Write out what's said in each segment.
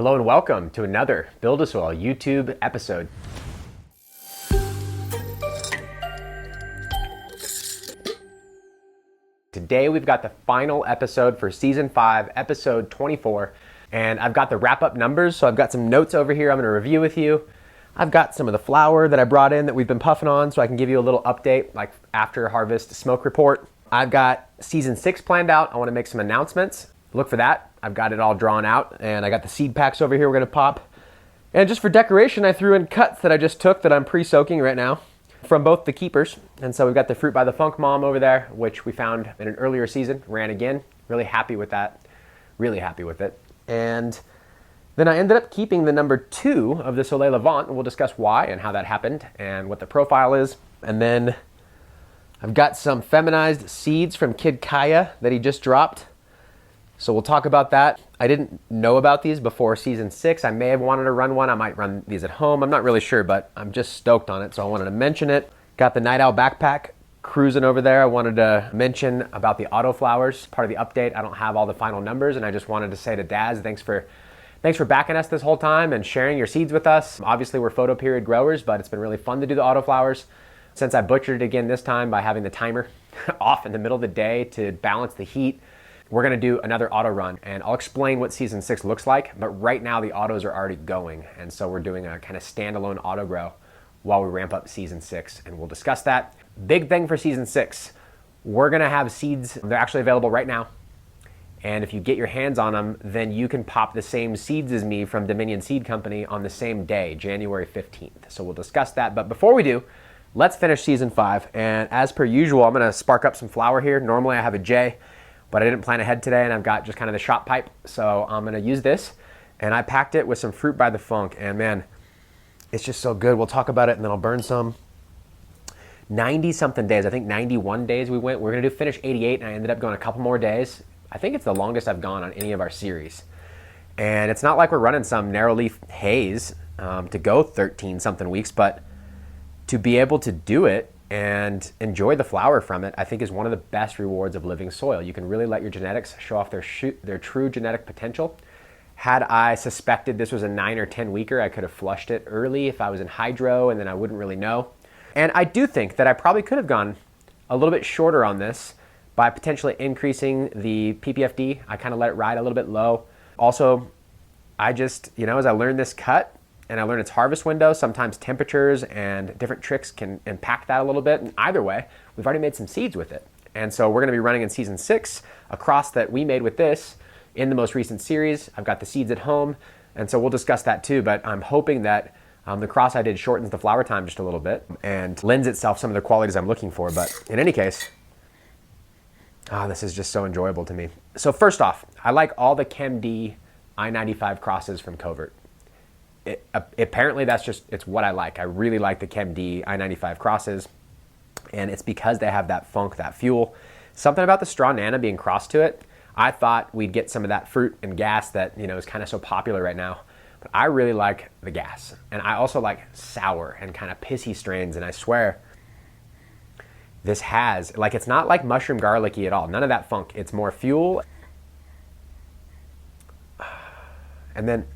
Hello and welcome to another BuildASoil YouTube episode. Today we've got the final episode for Season 5, Episode 24, and I've got the wrap-up numbers, so I've got some notes over here I'm going to review with you. I've got some of the flour that I brought in that we've been puffing on, so I can give you a little update, like after harvest smoke report. I've got Season 6 planned out. I want to make some announcements. Look for that. I've got it all drawn out, and I got the seed packs over here we're going to pop. And just for decoration, I threw in cuts that I just took that I'm pre-soaking right now from both the keepers. And so we've got the Fruit by the Funk Mom over there, which we found in an earlier season, ran again. Really happy with that. Really happy with it. And then I ended up keeping the number 2 of the Sol Lavant, and we'll discuss why and how that happened and what the profile is. And then I've got some feminized seeds from Kid Kaya that he just dropped. So we'll talk about that. I didn't know about these before Season 6. I may have wanted to run one. I might run these at home. I'm not really sure, but I'm just stoked on it, so I wanted to mention it. Got the Night Owl backpack cruising over there. I wanted to mention about the autoflowers, part of the update. I don't have all the final numbers, and I just wanted to say to Daz, thanks for backing us this whole time and sharing your seeds with us. Obviously, we're photo period growers, but it's been really fun to do the autoflowers. Since I butchered it again this time by having the timer off in the middle of the day to balance the heat, we're gonna do another auto run, and I'll explain what Season 6 looks like, but right now the autos are already going, and so we're doing a kind of standalone auto grow while we ramp up Season 6, and we'll discuss that. Big thing for Season 6, we're gonna have seeds, they're actually available right now, and if you get your hands on them, then you can pop the same seeds as me from Dominion Seed Company on the same day, January 15th. So we'll discuss that, but before we do, let's finish Season 5, and as per usual, I'm gonna spark up some flour here. Normally I have a J, but I didn't plan ahead today, and I've got just kind of the shot pipe, so I'm gonna use this. And I packed it with some Fruit by the Funk, and man, it's just so good. We'll talk about it, and then I'll burn some. 90-something days, I think 91 days we went. We're gonna finish 88, and I ended up going a couple more days. I think it's the longest I've gone on any of our series. And it's not like we're running some narrow leaf haze to go 13-something weeks, but to be able to do it and enjoy the flower from it, I think is one of the best rewards of living soil. You can really let your genetics show off their true genetic potential. Had I suspected this was a 9 or 10 weeker, I could have flushed it early if I was in hydro, and then I wouldn't really know. And I do think that I probably could have gone a little bit shorter on this by potentially increasing the PPFD. I kind of let it ride a little bit low. Also, I just, as I learned this cut, and I learned its harvest window, sometimes temperatures and different tricks can impact that a little bit. And either way, we've already made some seeds with it. And so we're gonna be running in Season 6 a cross that we made with this in the most recent series. I've got the seeds at home, and so we'll discuss that too, but I'm hoping that the cross I did shortens the flower time just a little bit and lends itself some of the qualities I'm looking for. But in any case, this is just so enjoyable to me. So first off, I like all the ChemD I-95 crosses from Covert. Apparently it's what I like. I really like the ChemD I-95 crosses, and it's because they have that funk, that fuel. Something about the Straw Nana being crossed to it, I thought we'd get some of that fruit and gas that is kind of so popular right now. But I really like the gas, and I also like sour and kind of pissy strains, and I swear this has, it's not like mushroom garlicky at all. None of that funk. It's more fuel. And then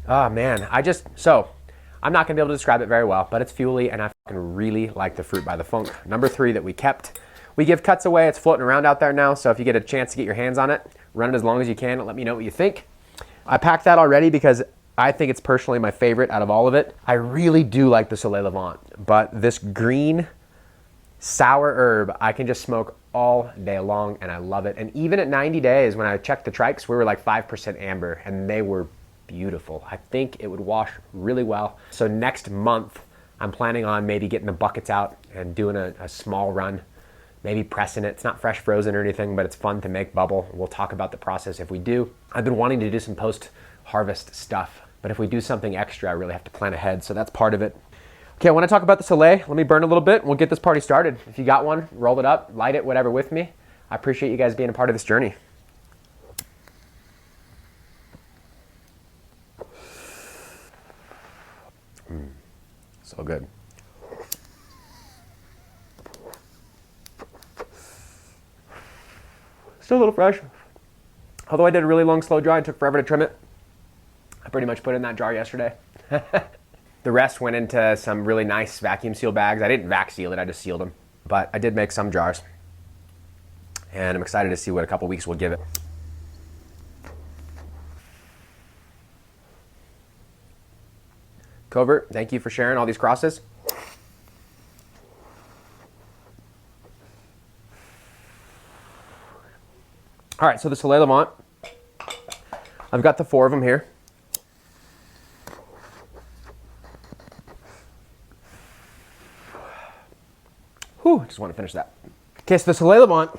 oh man, I'm not gonna be able to describe it very well, but it's fuely, and I fucking really like the Fruit by the Funk. Number 3 that we kept. We give cuts away, it's floating around out there now, so if you get a chance to get your hands on it, run it as long as you can and let me know what you think. I packed that already because I think it's personally my favorite out of all of it. I really do like the Sol Lavant, but this green sour herb, I can just smoke all day long, and I love it. And even at 90 days, when I checked the trikes, we were like 5% amber, and they were beautiful. I think it would wash really well. So next month, I'm planning on maybe getting the buckets out and doing a small run, maybe pressing it. It's not fresh frozen or anything, but it's fun to make bubble. We'll talk about the process if we do. I've been wanting to do some post-harvest stuff, but if we do something extra, I really have to plan ahead, so that's part of it. Okay, I want to talk about the Soleil. Let me burn a little bit, and we'll get this party started. If you got one, roll it up, light it, whatever with me. I appreciate you guys being a part of this journey. So good. Still a little fresh. Although I did a really long slow dry, it took forever to trim it. I pretty much put in that jar yesterday. The rest went into some really nice vacuum seal bags. I didn't vac seal it, I just sealed them. But I did make some jars. And I'm excited to see what a couple weeks will give it. Covert, thank you for sharing all these crosses. All right, so the Sol Lavant, I've got the 4 of them here. Whew, just want to finish that. Okay, so the Sol Lavant,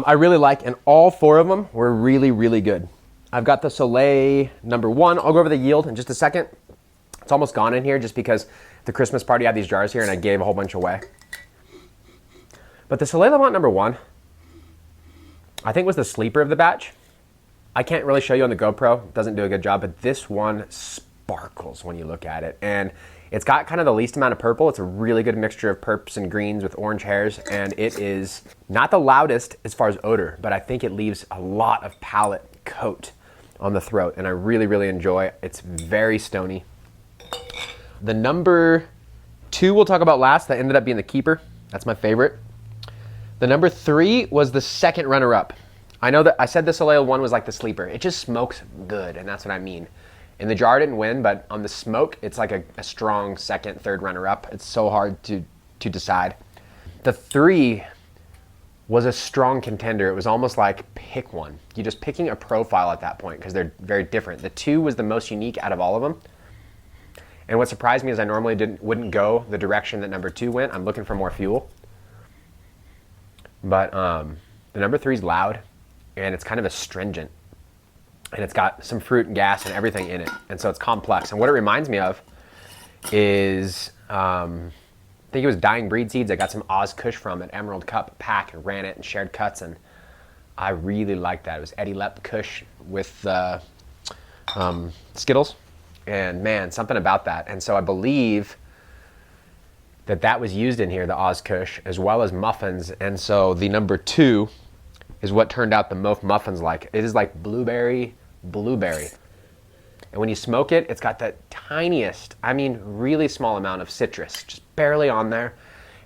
I really like, and all 4 of them were really, really good. I've got the Soleil number 1. I'll go over the yield in just a second. It's almost gone in here just because the Christmas party had these jars here and I gave a whole bunch away. But the Sol Lavant number 1, I think was the sleeper of the batch. I can't really show you on the GoPro, it doesn't do a good job, but this one sparkles when you look at it. And it's got kind of the least amount of purple. It's a really good mixture of purps and greens with orange hairs, and it is not the loudest as far as odor, but I think it leaves a lot of palate coat on the throat, and I really, really enjoy it. It's very stony. The number 2 we'll talk about last. That ended up being the keeper. That's my favorite. The number 3 was the second runner-up. I know that I said the Soleil 1 was like the sleeper. It just smokes good, and that's what I mean. In the jar, it didn't win, but on the smoke, it's like a strong second, third runner-up. It's so hard to decide. The 3 was a strong contender. It was almost like pick one. You're just picking a profile at that point because they're very different. The 2 was the most unique out of all of them. And what surprised me is I normally wouldn't go the direction that number 2 went. I'm looking for more fuel. But the number 3 is loud, and it's kind of astringent. And it's got some fruit and gas and everything in it. And so it's complex. And what it reminds me of is, I think it was Dying Breed Seeds. I got some Oz Kush from it, Emerald Cup pack, and ran it and shared cuts. And I really liked that. It was Eddie Lepp Kush with Skittles. And man, something about that. And so I believe that was used in here, the Oz Kush, as well as muffins. And so the number 2 is what turned out the most muffins like. It is like blueberry. And when you smoke it, it's got the tiniest, I mean really small amount of citrus, just barely on there.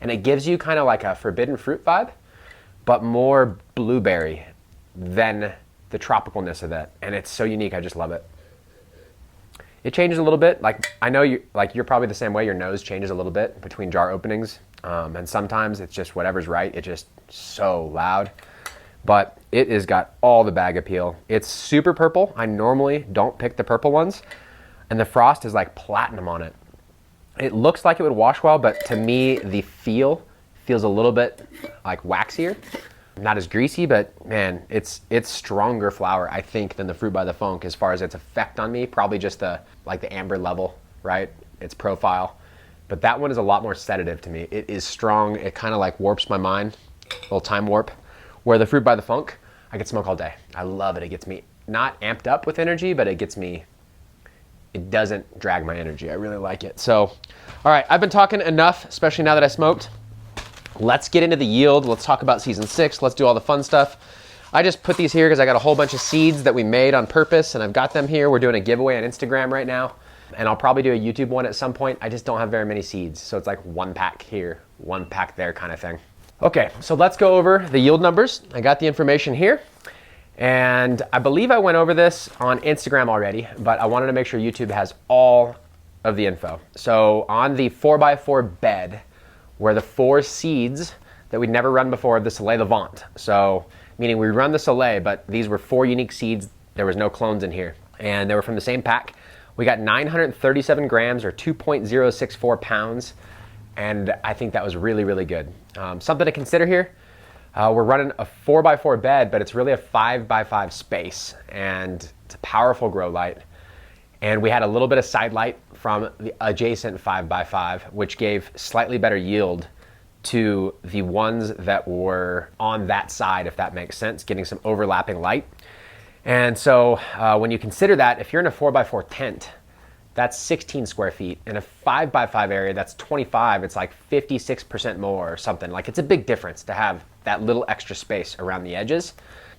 And it gives you kind of like a forbidden fruit vibe, but more blueberry than the tropicalness of that. And it's so unique, I just love it. It changes a little bit. Like I know you're probably the same way. Your nose changes a little bit between jar openings. And sometimes it's just whatever's right. It's just so loud. But it has got all the bag appeal. It's super purple. I normally don't pick the purple ones. And the frost is like platinum on it. It looks like it would wash well, but to me, the feel feels a little bit like waxier. Not as greasy, but man, it's stronger flower, I think, than the Fruit by the Funk as far as its effect on me. Probably just the amber level, right? Its profile. But that one is a lot more sedative to me. It is strong. It kind of like warps my mind, a little time warp. Where the Fruit by the Funk, I could smoke all day. I love it. It gets me not amped up with energy, but it doesn't drag my energy. I really like it. So, all right, I've been talking enough, especially now that I smoked. Let's get into the yield. Let's talk about season 6. Let's do all the fun stuff. I just put these here because I got a whole bunch of seeds that we made on purpose, and I've got them here. We're doing a giveaway on Instagram right now, and I'll probably do a YouTube one at some point. I just don't have very many seeds, so it's like 1 pack here, 1 pack there kind of thing. Okay, so let's go over the yield numbers. I got the information here, and I believe I went over this on Instagram already, but I wanted to make sure YouTube has all of the info. So on the 4x4 bed were the 4 seeds that we'd never run before of the Sol Lavant. So meaning we run the Soleil, but these were 4 unique seeds. There was no clones in here, and they were from the same pack. We got 937 grams or 2.064 pounds. And I think that was really, really good. Something to consider here, we're running a 4x4 bed, but it's really a 5x5 space, and it's a powerful grow light. And we had a little bit of side light from the adjacent 5x5, which gave slightly better yield to the ones that were on that side, if that makes sense, getting some overlapping light. And so when you consider that, if you're in a 4x4 tent, that's 16 square feet. In a 5x5 area, that's 25. It's like 56% more or something. Like, it's a big difference to have that little extra space around the edges.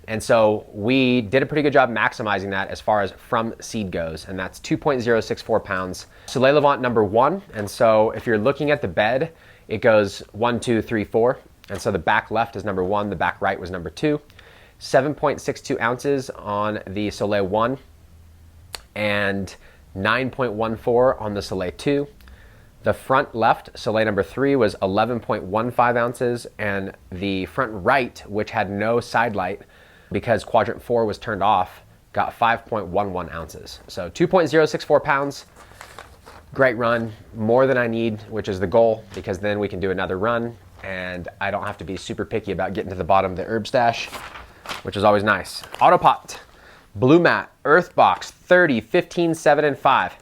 And so we did a pretty good job maximizing that as far as from seed goes, and that's 2.064 pounds. Sol Lavant number 1, and so if you're looking at the bed, it goes 1, 2, 3, 4, and so the back left is number 1, the back right was number 2. 7.62 ounces on the Soleil 1, and 9.14 on the Soleil 2. The front left, Soleil number 3, was 11.15 ounces, and the front right, which had no side light because quadrant 4 was turned off, got 5.11 ounces. So 2.064 pounds, great run, more than I need, which is the goal, because then we can do another run and I don't have to be super picky about getting to the bottom of the herb stash, which is always nice. Autopot, Blue Mat, Earth Box, 30, 15, 7, and 5.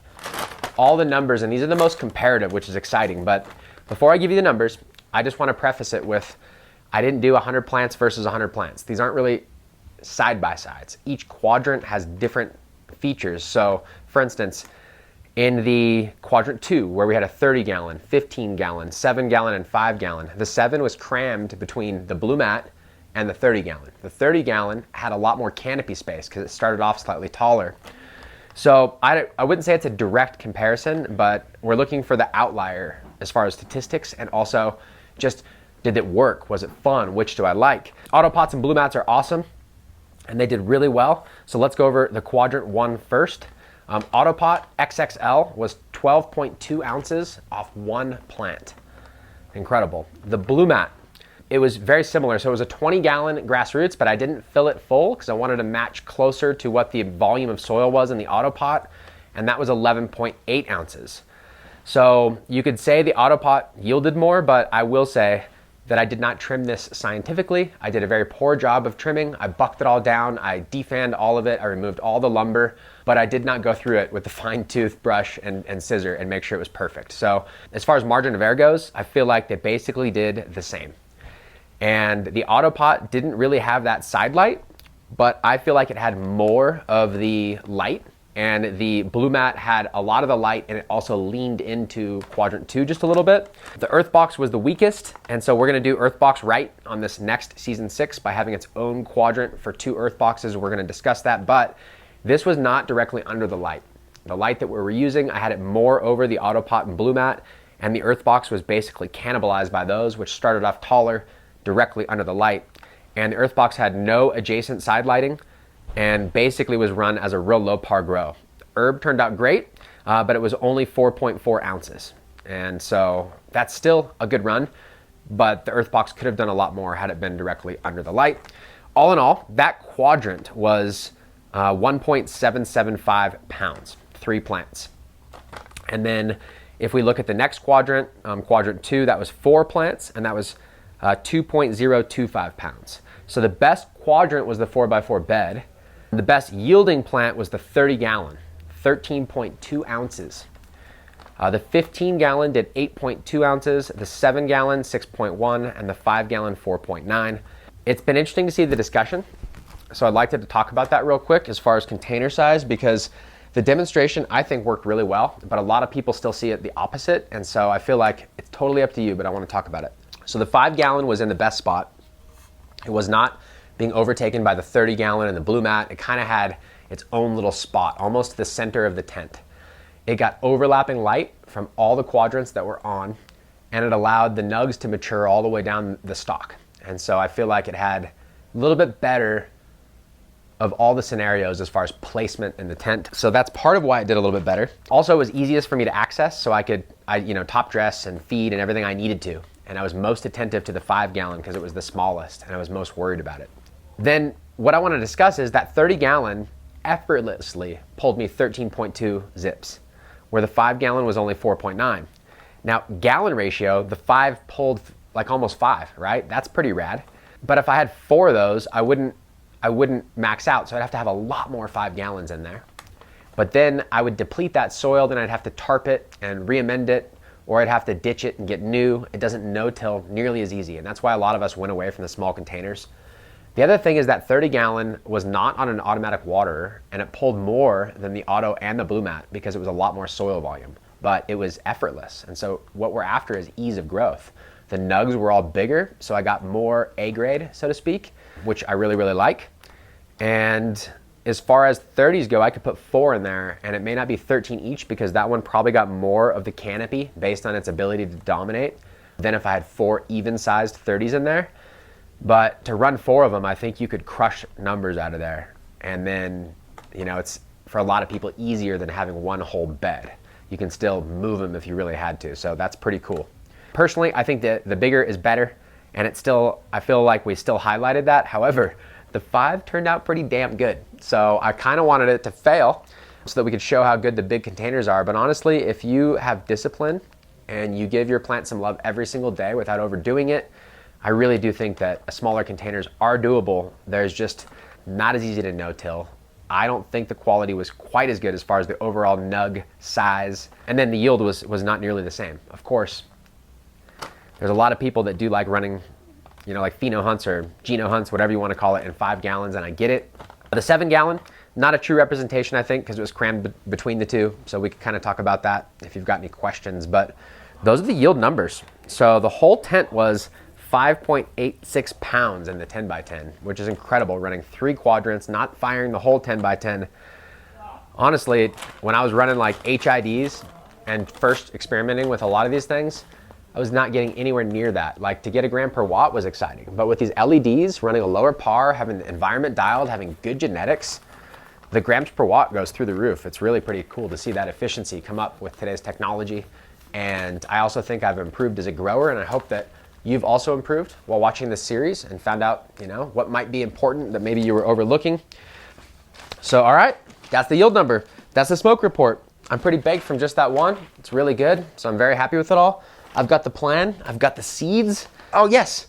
All the numbers, and these are the most comparative, which is exciting. But before I give you the numbers, I just want to preface it with, I didn't do 100 plants versus 100 plants. These aren't really side by sides. Each quadrant has different features. So for instance, in the quadrant 2, where we had a 30 gallon, 15 gallon, 7 gallon, and 5 gallon, the 7 was crammed between the Blue Mat and the 30 gallon. The 30 gallon had a lot more canopy space because it started off slightly taller. So I wouldn't say it's a direct comparison, but we're looking for the outlier as far as statistics, and also just, did it work? Was it fun? Which do I like? Autopots and Blue Mats are awesome, and they did really well. So let's go over the quadrant 1 first. Autopot XXL was 12.2 ounces off 1 plant. Incredible. The Blue Mat, it was very similar. So it was a 20 gallon grassroots, but I didn't fill it full because I wanted to match closer to what the volume of soil was in the Autopot, and that was 11.8 ounces. So you could say the Autopot yielded more, but I will say that I did not trim this scientifically. I did a very poor job of trimming. I bucked it all down. I defanned all of it. I removed all the lumber, but I did not go through it with the fine tooth brush and scissor and make sure it was perfect. So as far as margin of error goes, I feel like they basically did the same. And the Autopot didn't really have that side light, but I feel like it had more of the light, and the Blue Mat had a lot of the light, and it also leaned into quadrant 2 just a little bit. The Earth Box was the weakest, and so we're gonna do Earth Box right on this next season 6 by having its own quadrant for 2 Earth Boxes. We're gonna discuss that, but this was not directly under the light. The light that we were using, I had it more over the Autopot and Blue Mat, and the Earth Box was basically cannibalized by those, which started off taller, directly under the light. And the Earth Box had no adjacent side lighting and basically was run as a real low par grow. Herb turned out great, but it was only 4.4 ounces. And so that's still a good run, but the Earth Box could have done a lot more had it been directly under the light. All in all, that quadrant was 1.775 pounds, 3 plants. And then if we look at the next quadrant, quadrant 2, that was 4 plants, and that was 2.025 pounds. So the best quadrant was the 4x4 bed. The best yielding plant was the 30 gallon, 13.2 ounces. The 15 gallon did 8.2 ounces, the 7 gallon 6.1, and the 5 gallon 4.9. It's been interesting to see the discussion, so I'd like to talk about that real quick as far as container size, because the demonstration I think worked really well, but a lot of people still see it the opposite, and so I feel like it's totally up to you, but I want to talk about it. So the 5 gallon was in the best spot. It was not being overtaken by the 30 gallon and the Blue Mat. It kind of had its own little spot, almost the center of the tent. It got overlapping light from all the quadrants that were on, and it allowed the nugs to mature all the way down the stalk. And so I feel like it had a little bit better of all the scenarios as far as placement in the tent. So that's part of why it did a little bit better. Also, it was easiest for me to access, so I could top dress and feed and everything I needed to. And I was most attentive to the 5 gallon because it was the smallest and I was most worried about it. Then what I want to discuss is that 30 gallon effortlessly pulled me 13.2 zips, where the 5 gallon was only 4.9. Now, gallon ratio, the 5 pulled like almost 5, right? That's pretty rad. But if I had 4 of those, I wouldn't max out, so I'd have to have a lot more 5 gallons in there. But then I would deplete that soil, then I'd have to tarp it and re-amend it, or I'd have to ditch it and get new. It doesn't no-till nearly as easy, and that's why a lot of us went away from the small containers. The other thing is that 30 gallon was not on an automatic waterer, and it pulled more than the Auto and the Blue Mat because it was a lot more soil volume, but it was effortless. And so what we're after is ease of growth. The nugs were all bigger, so I got more A grade, so to speak, which I really, really like. And as far as 30s go, I could put 4 in there, and it may not be 13 each because that one probably got more of the canopy based on its ability to dominate than if I had 4 even-sized 30s in there. But to run 4 of them, I think you could crush numbers out of there. And then, you know, it's for a lot of people easier than having one whole bed. You can still move them if you really had to, so that's pretty cool. Personally, I think that the bigger is better, and it's still, I feel like we still highlighted that. However, the 5 turned out pretty damn good. So I kind of wanted it to fail so that we could show how good the big containers are. But honestly, if you have discipline and you give your plant some love every single day without overdoing it, I really do think that smaller containers are doable. There's just not as easy to no-till. I don't think the quality was quite as good as far as the overall nug size. And then the yield was not nearly the same. Of course, there's a lot of people that do like running, you know, like pheno hunts or geno hunts, whatever you want to call it, in 5 gallons, and I get it. The 7 gallon, not a true representation, I think, because it was crammed between the two. So we could kind of talk about that if you've got any questions, but those are the yield numbers. So the whole tent was 5.86 pounds in the 10 by 10, which is incredible, running 3 quadrants, not firing the whole 10 by 10. Honestly, when I was running like HIDs and first experimenting with a lot of these things, I was not getting anywhere near that. Like, to get a gram per watt was exciting, but with these LEDs running a lower par, having the environment dialed, having good genetics, the grams per watt goes through the roof. It's really pretty cool to see that efficiency come up with today's technology. And I also think I've improved as a grower, and I hope that you've also improved while watching this series and found out, you know, what might be important that maybe you were overlooking. So, all right, that's the yield number. That's the smoke report. I'm pretty baked from just that one. It's really good, so I'm very happy with it all. I've got the plan, I've got the seeds. Oh yes,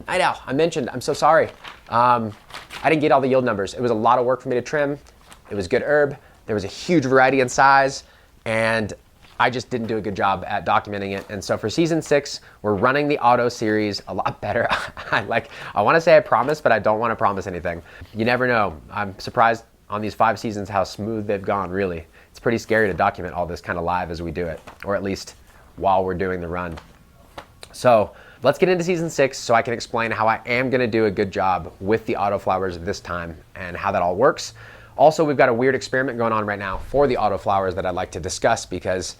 I know, I mentioned, I'm so sorry. I didn't get all the yield numbers. It was a lot of work for me to trim. It was good herb. There was a huge variety in size, and I just didn't do a good job at documenting it. And so for season 6, we're running the auto series a lot better. I want to say I promise, but I don't want to promise anything. You never know. I'm surprised on these 5 seasons how smooth they've gone, really. It's pretty scary to document all this kind of live as we do it, or at least while we're doing the run. So let's get into season 6 so I can explain how I am gonna do a good job with the autoflowers this time and how that all works. Also, we've got a weird experiment going on right now for the autoflowers that I'd like to discuss, because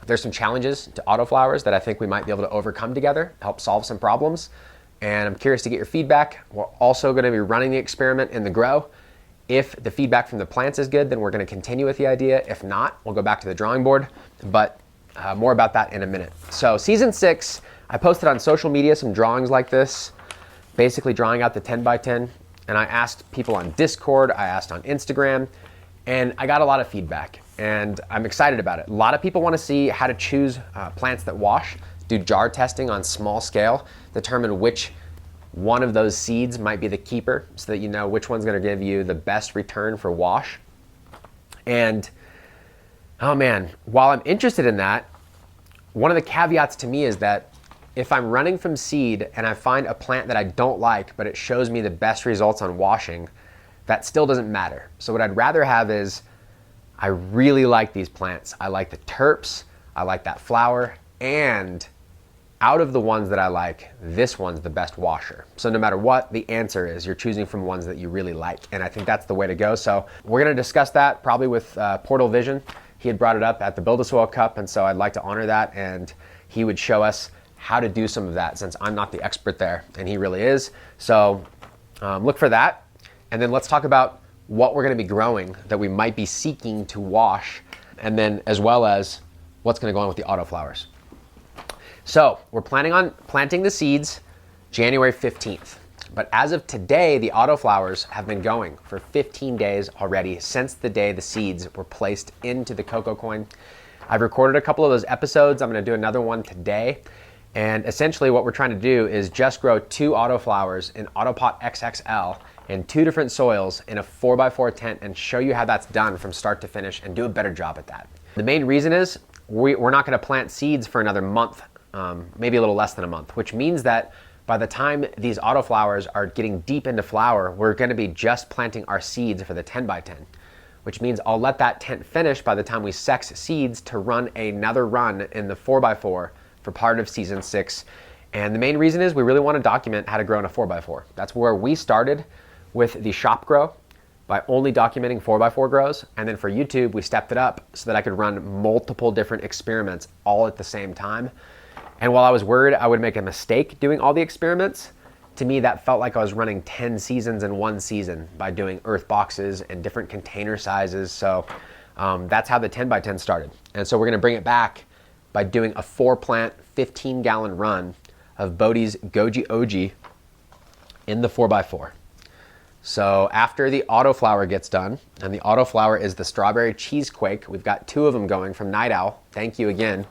there's some challenges to autoflowers that I think we might be able to overcome together, help solve some problems. And I'm curious to get your feedback. We're also gonna be running the experiment in the grow. If the feedback from the plants is good, then we're gonna continue with the idea. If not, we'll go back to the drawing board. But more about that in a minute. So season 6, I posted on social media some drawings like this, basically drawing out the 10 by 10. And I asked people on Discord, I asked on Instagram, and I got a lot of feedback, and I'm excited about it. A lot of people want to see how to choose plants that wash, do jar testing on small scale, determine which one of those seeds might be the keeper so that you know which one's going to give you the best return for wash. And oh man, while I'm interested in that, one of the caveats to me is that if I'm running from seed and I find a plant that I don't like, but it shows me the best results on washing, that still doesn't matter. So what I'd rather have is, I really like these plants. I like the terps, I like that flower, and out of the ones that I like, this one's the best washer. So no matter what, the answer is you're choosing from ones that you really like. And I think that's the way to go. So we're gonna discuss that probably with Portal Vision. He had brought it up at the BuildASoil Cup, and so I'd like to honor that, and he would show us how to do some of that, since I'm not the expert there, and he really is. So look for that. And then let's talk about what we're gonna be growing that we might be seeking to wash, and then as well as what's gonna go on with the autoflowers. So we're planning on planting the seeds January 15th. But as of today, the autoflowers have been going for 15 days already since the day the seeds were placed into the cocoa coin. I've recorded a couple of those episodes. I'm gonna do another one today. And essentially what we're trying to do is just grow 2 autoflowers in Autopot XXL in 2 different soils in a 4x4 tent, and show you how that's done from start to finish and do a better job at that. The main reason is we're not gonna plant seeds for another month, maybe a little less than a month, which means that by the time these autoflowers are getting deep into flower, we're gonna be just planting our seeds for the 10 by 10, which means I'll let that tent finish by the time we sex seeds to run another run in the 4x4 for part of season 6. And the main reason is we really wanna document how to grow in a 4x4. That's where we started with the shop grow, by only documenting 4x4 grows. And then for YouTube, we stepped it up so that I could run multiple different experiments all at the same time. And while I was worried I would make a mistake doing all the experiments, to me that felt like I was running 10 seasons in one season by doing earth boxes and different container sizes. So that's how the 10x10 started. And so we're gonna bring it back by doing a 4-plant, 15-gallon run of Bodie's Goji OG in the 4x4. So after the autoflower gets done, and the autoflower is the strawberry cheesequake, we've got 2 of them going from Night Owl. Thank you again.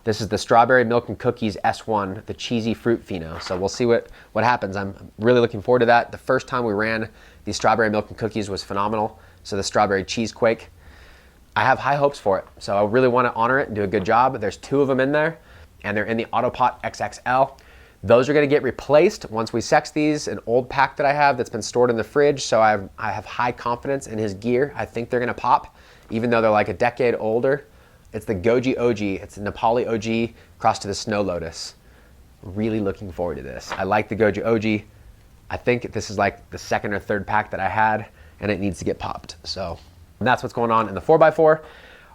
This is the strawberry milk and cookies S1, the cheesy fruit pheno. So we'll see what happens. I'm really looking forward to that. The first time we ran the strawberry milk and cookies was phenomenal. So the strawberry cheesequake, I have high hopes for it. So I really want to honor it and do a good job. There's 2 of them in there, and they're in the Autopot XXL. Those are going to get replaced once we sex these. An old pack that I have that's been stored in the fridge, so I have high confidence in his gear. I think they're going to pop, even though they're like a decade older. It's the Goji OG. It's the Nepali OG crossed to the Snow Lotus. Really looking forward to this. I like the Goji OG. I think this is like the 2nd or 3rd pack that I had, and it needs to get popped. So that's what's going on in the 4x4.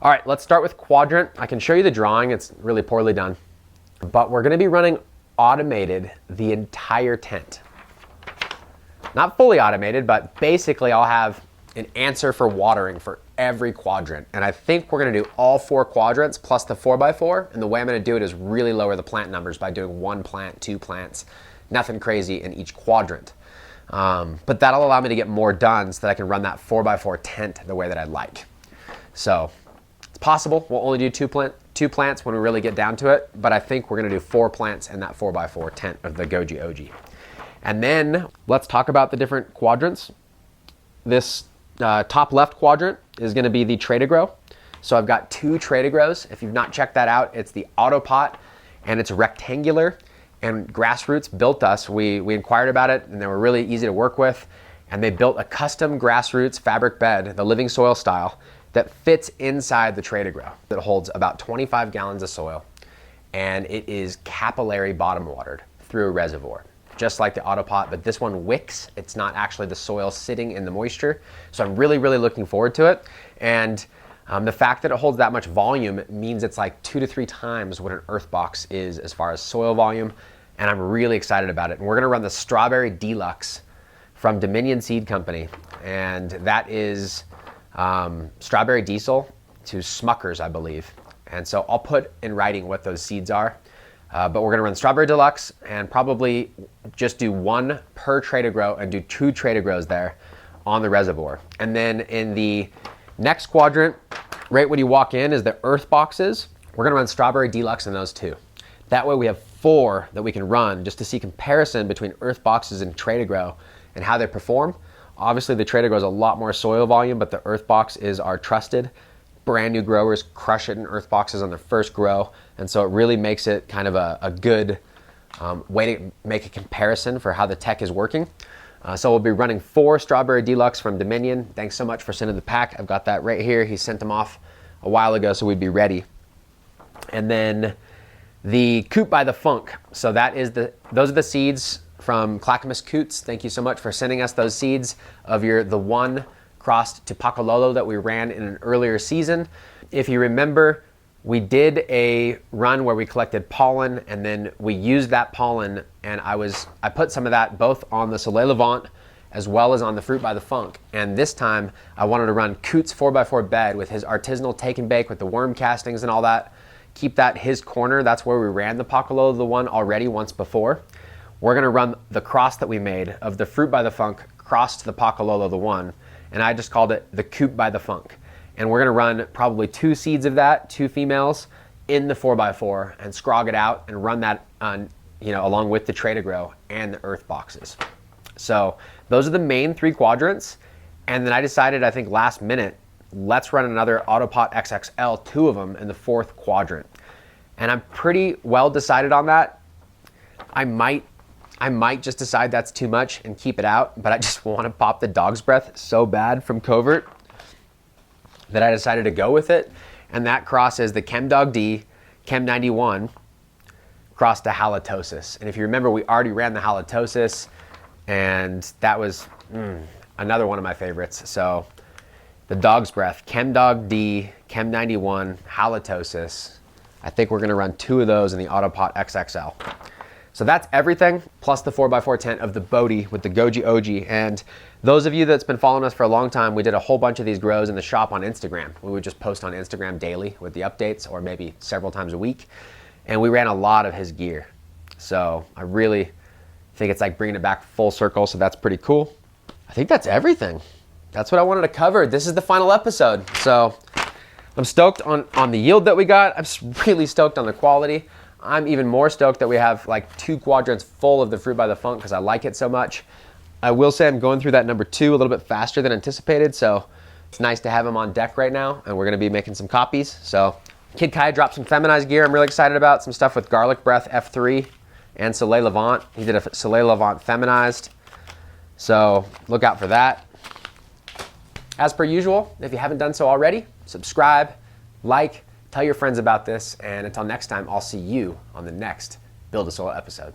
All right, let's start with quadrant. I can show you the drawing. It's really poorly done. But we're going to be running automated the entire tent. Not fully automated, but basically I'll have an answer for watering for every quadrant. And I think we're gonna do all 4 quadrants plus the 4x4. And the way I'm gonna do it is really lower the plant numbers by doing 1 plant, 2 plants, nothing crazy in each quadrant. But that'll allow me to get more done so that I can run that 4x4 tent the way that I'd like. So it's possible we'll only do 2 plants when we really get down to it, but I think we're gonna do 4 plants in that 4x4 tent of the Goji OG. And then let's talk about the different quadrants. This top left quadrant is gonna be the Tray to Grow. So I've got 2 Tray to Grows. If you've not checked that out, it's the Autopot, and it's rectangular, and Grassroots built us. We inquired about it, and they were really easy to work with, and they built a custom Grassroots fabric bed, the living soil style, that fits inside the Tray to Grow. That holds about 25 gallons of soil, and it is capillary bottom watered through a reservoir, just like the Autopot, but this one wicks. It's not actually the soil sitting in the moisture. So I'm really, really looking forward to it. And the fact that it holds that much volume means it's like 2 to 3 times what an earth box is as far as soil volume. And I'm really excited about it. And we're gonna run the Strawberry D-luxe from Dominion Seed Company. And that is strawberry diesel to Smuckers, I believe. And so I'll put in writing what those seeds are. But we're gonna run Strawberry Deluxe and probably just do 1 per Tray to Grow and do 2 Tray to Grows there on the reservoir. And then in the next quadrant, right when you walk in is the earth boxes. We're gonna run Strawberry Deluxe in those 2. That way we have 4 that we can run just to see comparison between earth boxes and Tray to Grow and how they perform. Obviously the Tray to Grow is a lot more soil volume, but the earth box is our trusted. Brand new growers crush it in earth boxes on their first grow. And so it really makes it kind of a good way to make a comparison for how the tech is working. So we'll be running 4 Strawberry Deluxe from Dominion. Thanks so much for sending the pack. I've got that right here. He sent them off a while ago, so we'd be ready. And then the Coot by the Funk. So those are the seeds from Clackamas Coots. Thank you so much for sending us those seeds of the 1 crossed to Pacololo that we ran in an earlier season. If you remember, we did a run where we collected pollen, and then we used that pollen, and I put some of that both on the Sol Lavant as well as on the Fruit by the Funk. And this time I wanted to run Coots 4x4 bed with his artisanal take and bake with the worm castings and all that. Keep that his corner. That's where we ran the Pacololo the one already once before. We're gonna run the cross that we made of the Fruit by the Funk cross to the Pacololo the one, and I just called it the Coot by the Funk. And we're gonna run probably 2 seeds of that, 2 females, in the 4x4 and scrog it out and run that on, along with the Tray to Grow and the earth boxes. So those are the main 3 quadrants. And then I decided, I think last minute, let's run another Autopot XXL, 2 of them in the 4th quadrant. And I'm pretty well decided on that. I might just decide that's too much and keep it out, but I just want to pop the dog's breath so bad from Covert that I decided to go with it. And that cross is the Chem Dog D, Chem 91, cross to halitosis. And if you remember, we already ran the halitosis, and that was another one of my favorites. So the Dog's Breath, Chem Dog D, Chem 91, Halitosis. I think we're gonna run 2 of those in the Autopot XXL. So that's everything, plus the 4x4 tent of the Bodhi with the Goji OG. And those of you that's been following us for a long time, we did a whole bunch of these grows in the shop on Instagram. We would just post on Instagram daily with the updates, or maybe several times a week. And we ran a lot of his gear. So I really think it's like bringing it back full circle, so that's pretty cool. I think that's everything. That's what I wanted to cover. This is the final episode. So I'm stoked on the yield that we got. I'm really stoked on the quality. I'm even more stoked that we have like 2 quadrants full of the Fruit by the Funk because I like it so much. I will say I'm going through that number 2 a little bit faster than anticipated, so it's nice to have him on deck right now, and we're gonna be making some copies. So Kid Kai dropped some feminized gear I'm really excited about, some stuff with Garlic Breath F3 and Sol Lavant. He did a Sol Lavant feminized, so look out for that. As per usual, if you haven't done so already, subscribe, like, tell your friends about this, and until next time, I'll see you on the next BuildASoil episode.